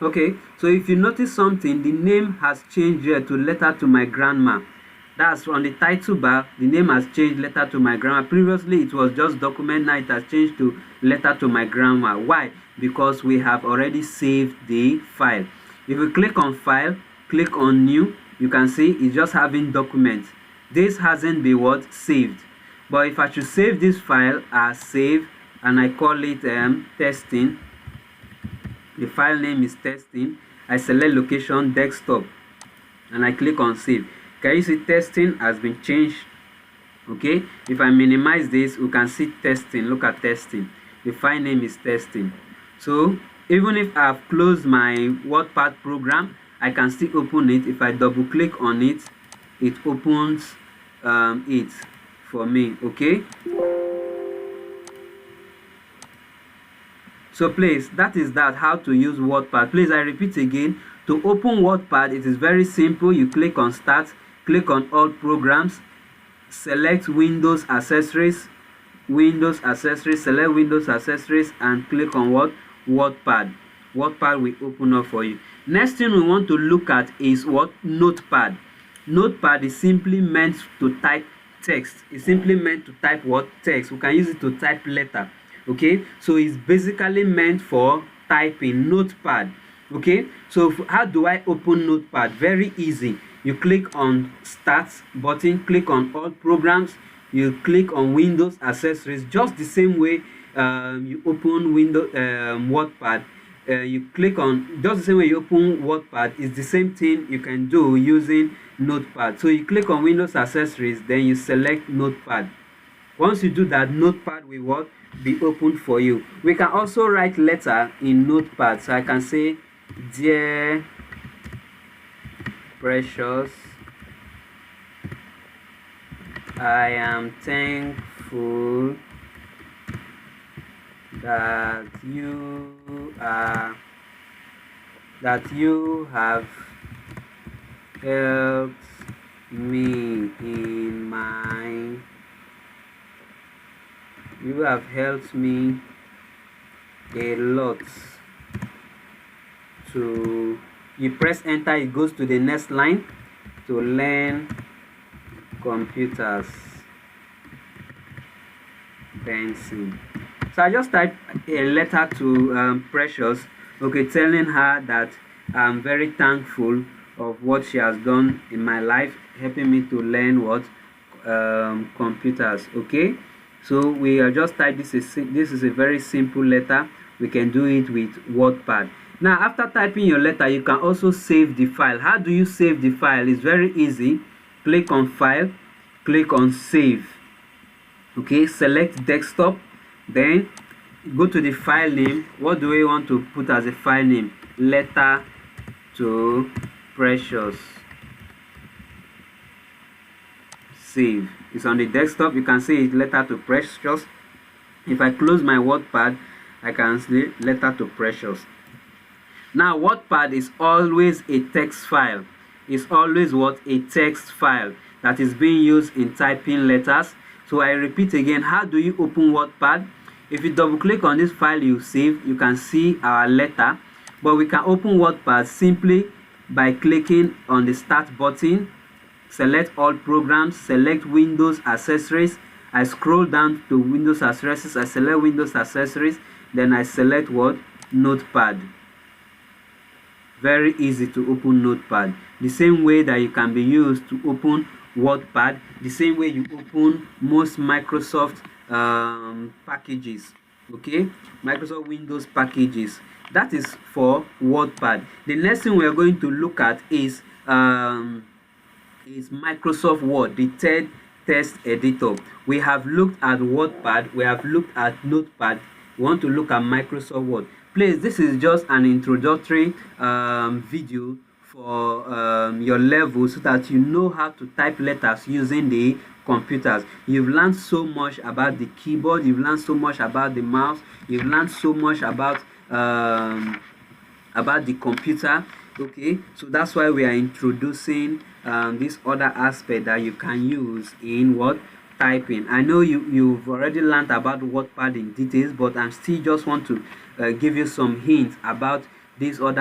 Okay, so if you notice something, the name has changed here to letter to my grandma. That's on the title bar. The name has changed, letter to my grandma. Previously it was just document, now it has changed to letter to my grandma. Why? Because we have already saved the file. If you click on file, click on new, you can see it's just having document. This hasn't been what? Saved. But if I should save this file as save, and I call it testing, the file name is testing, I select location, desktop, and I click on save. Can you see testing has been changed? Okay, if I minimize this, we can see testing. Look at testing. The file name is testing. So even if I've closed my WordPad program, I can still open it. If I double click on it, it opens it for me. Okay, so please, that is how to use WordPad. Please, I repeat again, to open WordPad, it is very simple. You click on start, click on all programs, select Windows accessories, select Windows accessories, and click on what? WordPad. WordPad will open up for you. Next thing we want to look at is what? NotePad. NotePad is simply meant to type text. It's simply meant to type what? Text. We can use it to type letter. Okay, so it's basically meant for typing. NotePad. Okay, so how do I open NotePad? Very easy. You click on start button, click on all programs, you click on Windows accessories, just the same way you open Windows WordPad. You click on just the same way you open WordPad. It's the same thing you can do using NotePad. So you click on Windows accessories, then you select NotePad. Once you do that, NotePad will what? Be opened for you. We can also write letter in NotePad. So I can say, dear Precious, I am thankful that you have helped me in my you have helped me a lot. To you press enter, it goes to the next line, to learn computers. Benson. So I just type a letter to Precious, okay, telling her that I'm very thankful of what she has done in my life, helping me to learn what? Computers. Okay, so we are just type this is a very simple letter. We can do it with WordPad. Now after typing your letter, you can also save the file. How do you save the file? It's very easy. Click on file, click on save. Okay, select desktop, then go to the file name. What do we want to put as a file name? Letter to Precious. Save. It's on the desktop. You can see it, letter to Precious. If I close my WordPad, I can see letter to Precious. Now WordPad is always a text file. It's always what? A text file that is being used in typing letters. So I repeat again, how do you open WordPad? If you double click on this file you save, you can see our letter. But we can open WordPad simply by clicking on the start button, select all programs, select Windows accessories. I scroll down to Windows accessories, I select Windows accessories, then I select what? NotePad. Very easy to open NotePad. The same way that you can be used to open WordPad, the same way you open most Microsoft packages. Okay, Microsoft Windows packages. That is for WordPad. The next thing we are going to look at is Microsoft Word, the third text editor. We have looked at WordPad, we have looked at NotePad. We want to look at Microsoft Word. Please, this is just an introductory video for your level, so that you know how to type letters using the computers. You've learned so much about the keyboard, you've learned so much about the mouse, you've learned so much about the computer. Okay, so that's why we are introducing this other aspect that you can use in what? Typing. I know you've already learned about WordPad in details, but I'm still just want to give you some hints about this other